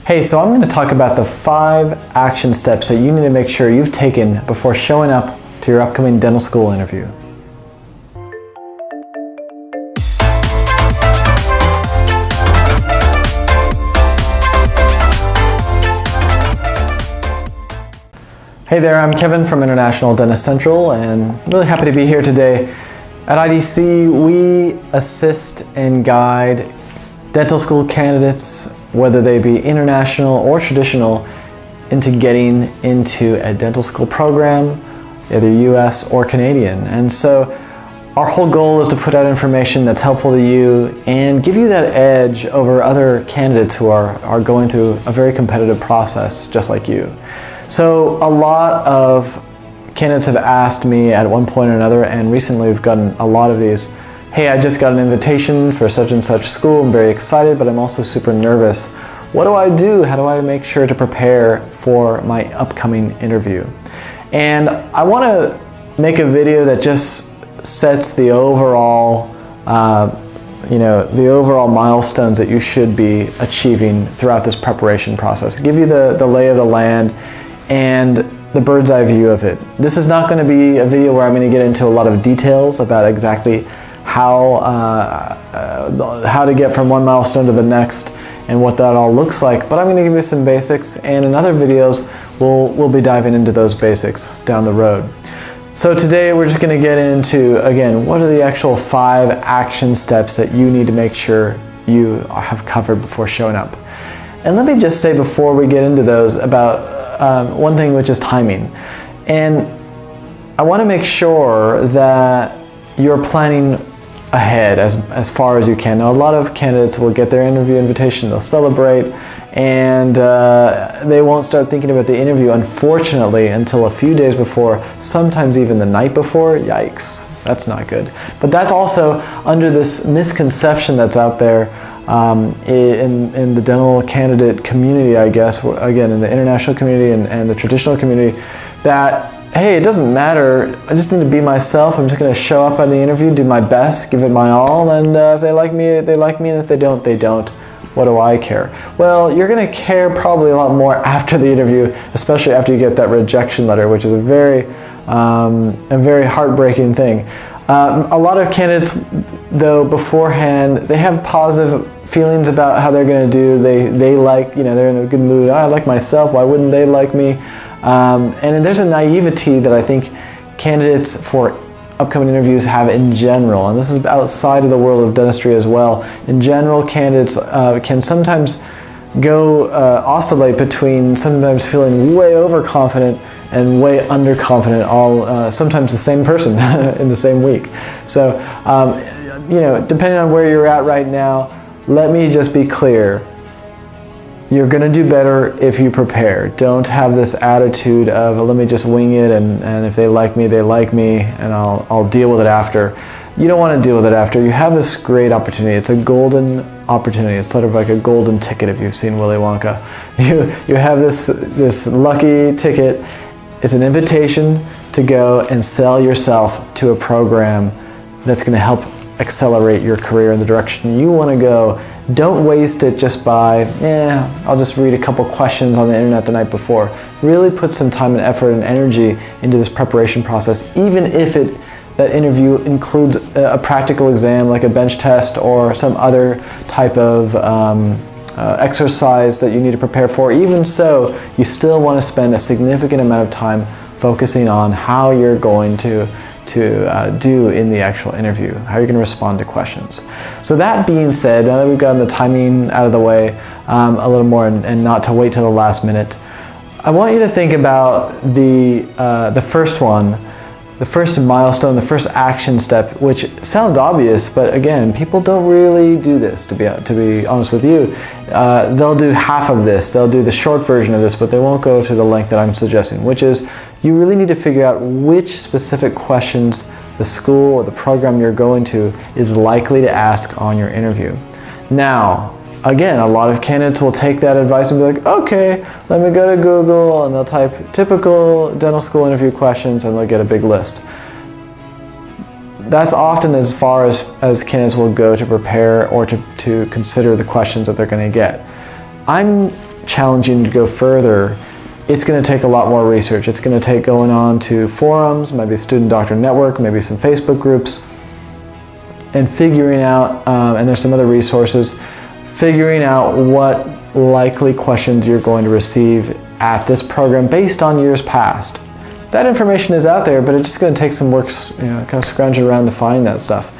Hey, so I'm going to talk about the 5 action steps that you need to make sure you've taken before showing up to your upcoming dental school interview. Hey there, I'm Kevin from International Dentist Central, and I'm really happy to be here today. At IDC, we assist and guide dental school candidates, whether they be international or traditional, into getting into a dental school program, either US or Canadian. And so our whole goal is to put out information that's helpful to you and give you that edge over other candidates who are going through a very competitive process just like you. So a lot of candidates have asked me at one point or another, and recently we've gotten a lot of these, hey, I just got an invitation for such and such school, I'm very excited, but I'm also super nervous. What do I do? How do I make sure to prepare for my upcoming interview? And I want to make a video that just sets the overall, the overall milestones that you should be achieving throughout this preparation process. Give you the lay of the land and the bird's eye view of it. This is not going to be a video where I'm going to get into a lot of details about exactly how to get from one milestone to the next and what that all looks like, but I'm going to give you some basics, and in other videos we'll be diving into those basics down the road. So today we're just going to get into, again, what are the actual 5 action steps that you need to make sure you have covered before showing up. And let me just say before we get into those about one thing, which is timing. And I want to make sure that you're planning ahead as far as you can. Now, a lot of candidates will get their interview invitation, they'll celebrate, and they won't start thinking about the interview, unfortunately, until a few days before, sometimes even the night before. Yikes, that's not good. But that's also under this misconception that's out there in the dental candidate community, I guess, again, in the international community and the traditional community, that hey, it doesn't matter, I just need to be myself, I'm just going to show up on the interview, do my best, give it my all, and if they like me, they like me, and if they don't, they don't. What do I care? Well, you're going to care probably a lot more after the interview, especially after you get that rejection letter, which is a very heartbreaking thing. A lot of candidates, though, beforehand, they have positive feelings about how they're going to do. They like, they're in a good mood. I like myself, why wouldn't they like me? And there's a naivety that I think candidates for upcoming interviews have in general, and this is outside of the world of dentistry as well. In general, candidates can sometimes oscillate between sometimes feeling way overconfident and way underconfident, all sometimes the same person in the same week. So, depending on where you're at right now, let me just be clear. You're going to do better if you prepare. Don't have this attitude of, let me just wing it, and if they like me, they like me, and I'll deal with it after. You don't want to deal with it after. You have this great opportunity. It's a golden opportunity. It's sort of like a golden ticket if you've seen Willy Wonka. You have this lucky ticket. It's an invitation to go and sell yourself to a program that's going to help accelerate your career in the direction you want to go. Don't waste it just by, I'll just read a couple questions on the internet the night before. Really put some time and effort and energy into this preparation process, even if that interview includes a practical exam like a bench test or some other type of exercise that you need to prepare for. Even so, you still want to spend a significant amount of time focusing on how you're going to do in the actual interview, how you're going to respond to questions. So that being said, now that we've gotten the timing out of the way a little more and not to wait till the last minute, I want you to think about the first one, the first milestone, the first action step, which sounds obvious, but again, people don't really do this, to be honest with you. They'll do half of this, they'll do the short version of this, but they won't go to the length that I'm suggesting, which is you really need to figure out which specific questions the school or the program you're going to is likely to ask on your interview. Now, again, a lot of candidates will take that advice and be like, okay, let me go to Google, and they'll type typical dental school interview questions and they'll get a big list. That's often as far as candidates will go to prepare or to consider the questions that they're going to get. I'm challenging to go further, it's going to take a lot more research. It's going to take going on to forums, maybe Student Doctor Network, maybe some Facebook groups, and figuring out, and there's some other resources, figuring out what likely questions you're going to receive at this program based on years past. That information is out there, but it's just going to take some work, kind of scrounging around to find that stuff.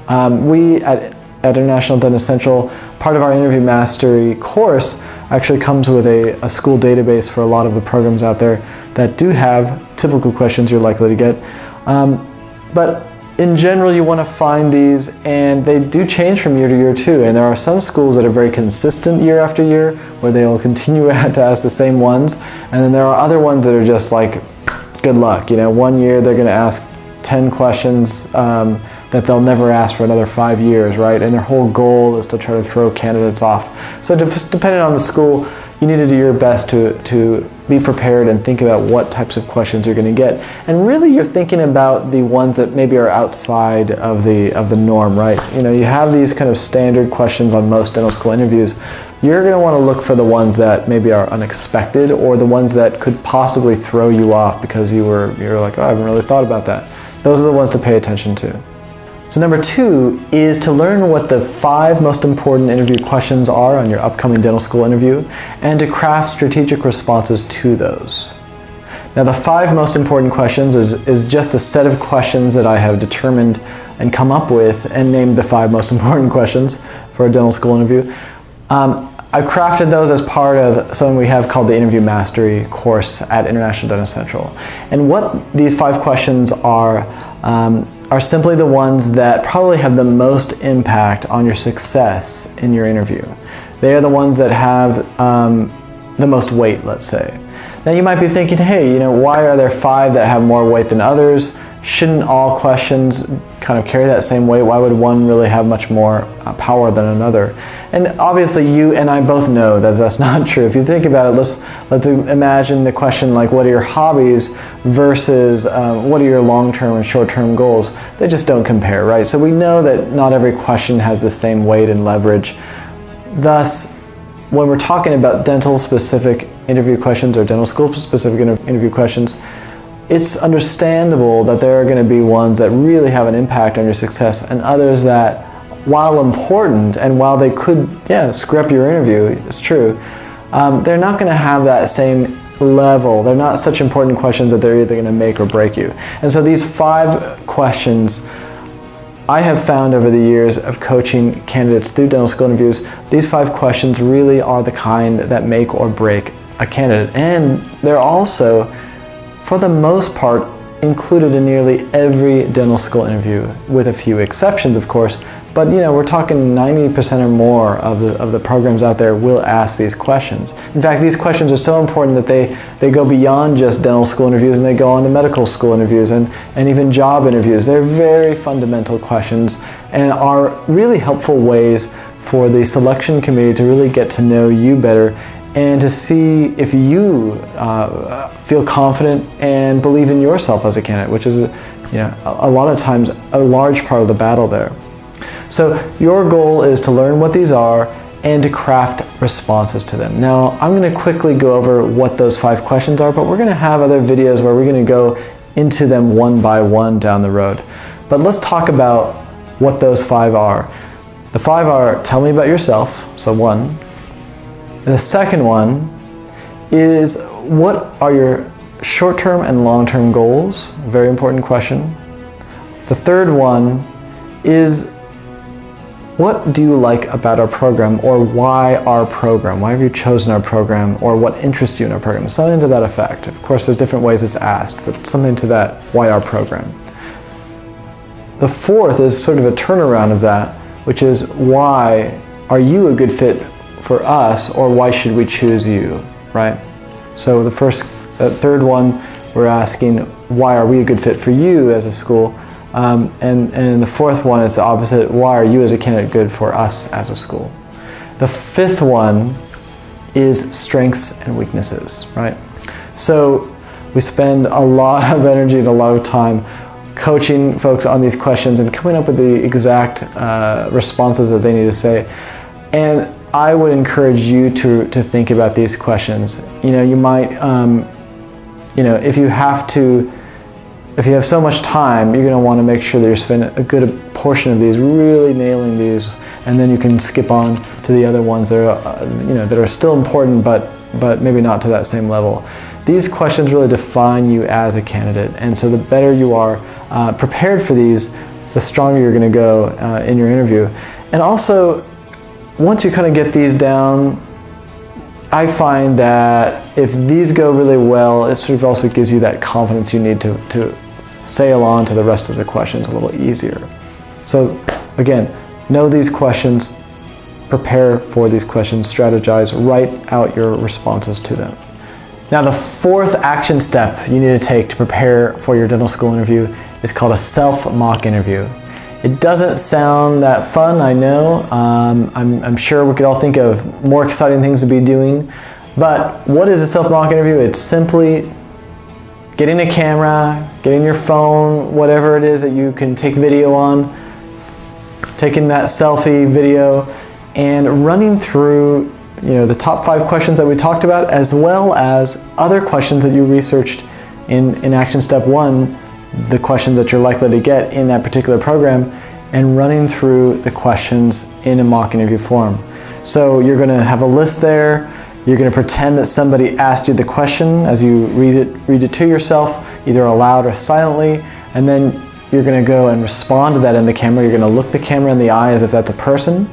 We at International Dentist Central, part of our Interview Mastery course actually comes with a school database for a lot of the programs out there that do have typical questions you're likely to get. But in general, you want to find these, and they do change from year to year too. And there are some schools that are very consistent year after year, where they'll continue to ask the same ones. And then there are other ones that are just like, good luck. One year they're going to ask 10 questions that they'll never ask for another 5 years, right? And their whole goal is to try to throw candidates off. So depending on the school, you need to do your best to be prepared and think about what types of questions you're going to get. And really, you're thinking about the ones that maybe are outside of the norm, right? You have these kind of standard questions on most dental school interviews. You're going to want to look for the ones that maybe are unexpected, or the ones that could possibly throw you off because you're like, oh, I haven't really thought about that. Those are the ones to pay attention to. So number 2 is to learn what the 5 most important interview questions are on your upcoming dental school interview, and to craft strategic responses to those. Now, the 5 most important questions is just a set of questions that I have determined and come up with and named the 5 most important questions for a dental school interview. I've crafted those as part of something we have called the Interview Mastery course at International Dentist Central. And what these 5 questions are simply the ones that probably have the most impact on your success in your interview. They are the ones that have the most weight, let's say. Now you might be thinking, hey, why are there 5 that have more weight than others? Shouldn't all questions kind of carry that same weight? Why would one really have much more power than another? And obviously you and I both know that that's not true. If you think about it, let's imagine the question like, what are your hobbies versus what are your long-term and short-term goals? They just don't compare, right? So we know that not every question has the same weight and leverage. Thus, when we're talking about dental-specific interview questions or dental school-specific interview questions, it's understandable that there are going to be ones that really have an impact on your success, and others that, while important and while they could, screw up your interview, it's true, they're not going to have that same level. They're not such important questions that they're either going to make or break you. And so these 5 questions I have found over the years of coaching candidates through dental school interviews, these 5 questions really are the kind that make or break a candidate. And they're also, for the most part, included in nearly every dental school interview, with a few exceptions, of course. But we're talking 90% or more of the programs out there will ask these questions. In fact, these questions are so important that they go beyond just dental school interviews, and they go on to medical school interviews and even job interviews. They're very fundamental questions and are really helpful ways for the selection committee to really get to know you better and to see if you feel confident and believe in yourself as a candidate, which is a lot of times a large part of the battle there. So your goal is to learn what these are and to craft responses to them. Now, I'm going to quickly go over what those 5 questions are, but we're going to have other videos where we're going to go into them one by one down the road. But let's talk about what those 5 are. The 5 are, tell me about yourself, so 1. And the second one is, what are your short-term and long-term goals? Very important question. The third one is, what do you like about our program, or why our program? Why have you chosen our program, or what interests you in our program? Something to that effect. Of course, there's different ways it's asked, but something to that, why our program? The 4th is sort of a turnaround of that, which is, why are you a good fit for us, or why should we choose you, right? So the 3rd one, we're asking, why are we a good fit for you as a school? And the 4th one is the opposite. Why are you as a candidate good for us as a school? The 5th one is strengths and weaknesses, right? So we spend a lot of energy and a lot of time coaching folks on these questions and coming up with the exact responses that they need to say. And I would encourage you to think about these questions. You might, if you have so much time, you're going to want to make sure that you're spending a good portion of these really nailing these, and then you can skip on to the other ones that are, that are still important, but maybe not to that same level. These questions really define you as a candidate, and so the better you are prepared for these, the stronger you're going to go in your interview. And also, once you kind of get these down, I find that if these go really well, it sort of also gives you that confidence you need to sail on to the rest of the questions a little easier. So again, know these questions, prepare for these questions, strategize, write out your responses to them. Now, the fourth action step you need to take to prepare for your dental school interview is called a self-mock interview. It doesn't sound that fun, I know. I'm sure we could all think of more exciting things to be doing. But what is a self-mock interview? It's simply getting a camera, getting your phone, whatever it is that you can take video on, taking that selfie video, and running through the top 5 questions that we talked about, as well as other questions that you researched in action step 1, the questions that you're likely to get in that particular program, and running through the questions in a mock interview form. So you're going to have a list there. You're going to pretend that somebody asked you the question as you read it to yourself, either aloud or silently, and then you're going to go and respond to that in the camera. You're going to look the camera in the eye as if that's a person,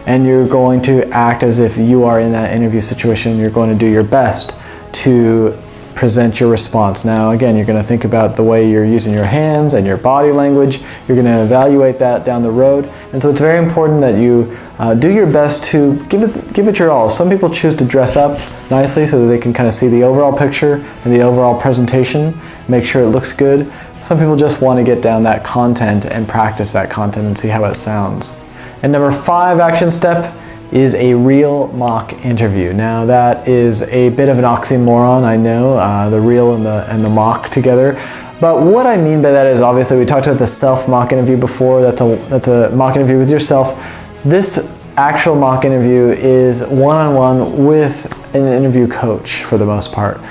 and you're going to act as if you are in that interview situation. You're going to do your best to present your response. Now, again, you're going to think about the way you're using your hands and your body language. You're going to evaluate that down the road. And so it's very important that you do your best to give it your all. Some people choose to dress up nicely so that they can kind of see the overall picture and the overall presentation, make sure it looks good. Some people just want to get down that content and practice that content and see how it sounds. And number 5 action step is a real mock interview. Now, that is a bit of an oxymoron, I know, the real and the mock together. But what I mean by that is, obviously, we talked about the self-mock interview before. That's a mock interview with yourself. This actual mock interview is one-on-one with an interview coach for the most part.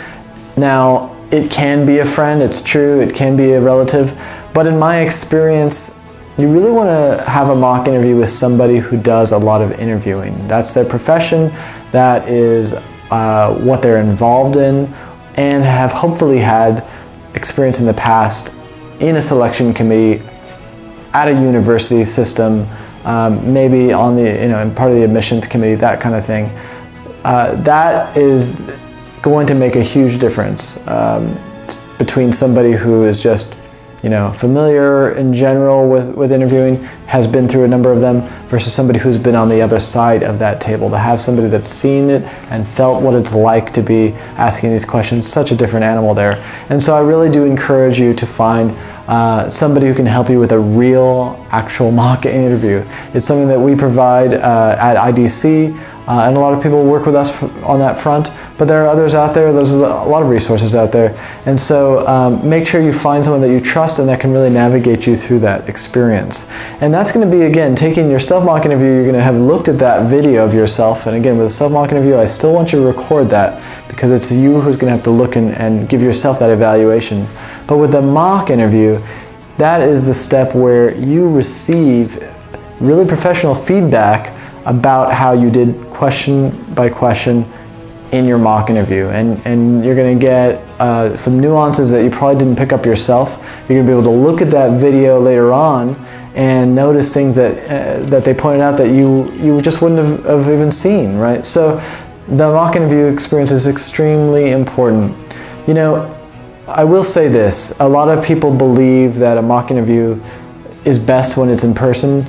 Now, it can be a friend, it's true, it can be a relative, but in my experience, you really want to have a mock interview with somebody who does a lot of interviewing. That's their profession, that is what they're involved in, and have hopefully had experience in the past in a selection committee at a university system, maybe on the, in part of the admissions committee, that kind of thing. That is going to make a huge difference between somebody who is just familiar in general with interviewing, has been through a number of them, versus somebody who's been on the other side of that table. To have somebody that's seen it and felt what it's like to be asking these questions, such a different animal there. And so I really do encourage you to find somebody who can help you with a real, actual mock interview. It's something that we provide at IDC, and a lot of people work with us on that front, but there are others out there. There's a lot of resources out there. And so make sure you find someone that you trust and that can really navigate you through that experience. And that's going to be, again, taking your self-mock interview. You're going to have looked at that video of yourself. And again, with a self-mock interview, I still want you to record that, because it's you who's going to have to look and give yourself that evaluation. But with the mock interview, that is the step where you receive really professional feedback about how you did question by question in your mock interview. And you're going to get some nuances that you probably didn't pick up yourself. You're going to be able to look at that video later on and notice things that they pointed out that you just wouldn't have even seen, right? So the mock interview experience is extremely important. I will say this, a lot of people believe that a mock interview is best when it's in person.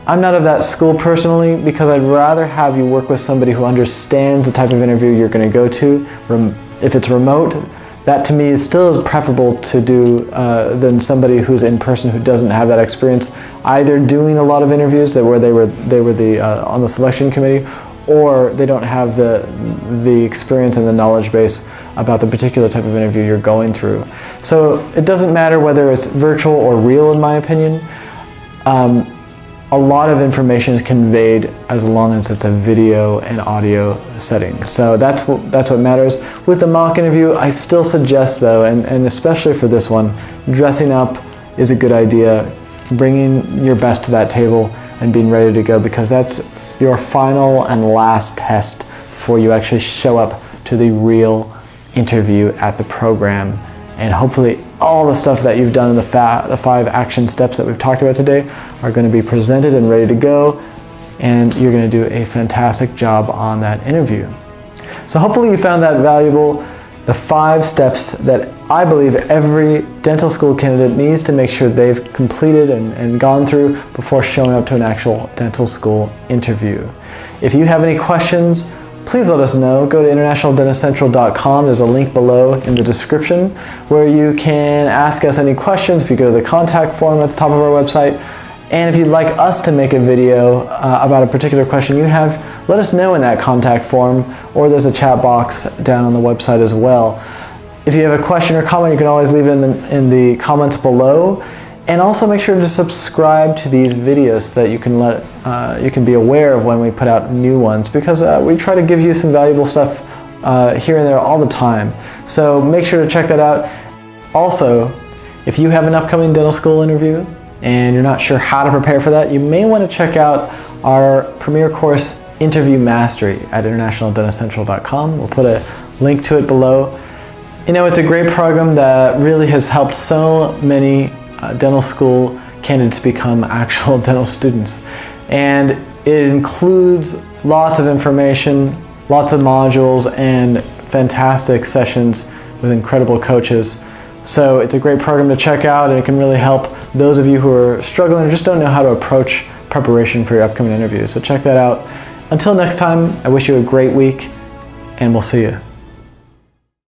I'm not of that school personally, because I'd rather have you work with somebody who understands the type of interview you're going to go to. If it's remote, that to me is still preferable to do than somebody who's in person who doesn't have that experience, either doing a lot of interviews where they were on the selection committee, or they don't have the experience and the knowledge base about the particular type of interview you're going through. So it doesn't matter whether it's virtual or real, in my opinion. a lot of information is conveyed as long as it's a video and audio setting. So that's what matters. With the mock interview, I still suggest though, and especially for this one, dressing up is a good idea. Bringing your best to that table and being ready to go, because that's your final and last test before you actually show up to the real interview at the program. And hopefully all the stuff that you've done in the 5 action steps that we've talked about today are going to be presented and ready to go, and you're going to do a fantastic job on that interview. So hopefully you found that valuable. The 5 steps that I believe every dental school candidate needs to make sure they've completed and gone through before showing up to an actual dental school interview. If you have any questions, please let us know. Go to internationaldentistcentral.com. There's a link below in the description where you can ask us any questions. If you go to the contact form at the top of our website, and if you'd like us to make a video about a particular question you have, let us know in that contact form, or there's a chat box down on the website as well. If you have a question or comment, you can always leave it in the comments below. And also make sure to subscribe to these videos so that you can be aware of when we put out new ones, because we try to give you some valuable stuff here and there all the time. So make sure to check that out. Also, if you have an upcoming dental school interview and you're not sure how to prepare for that, you may want to check out our premier course, Interview Mastery, at internationaldentistcentral.com. We'll put a link to it below. You know, it's a great program that really has helped so many dental school candidates become actual dental students. And it includes lots of information, lots of modules, and fantastic sessions with incredible coaches. So it's a great program to check out, and it can really help those of you who are struggling or just don't know how to approach preparation for your upcoming interviews. So check that out. Until next time, I wish you a great week, and we'll see you.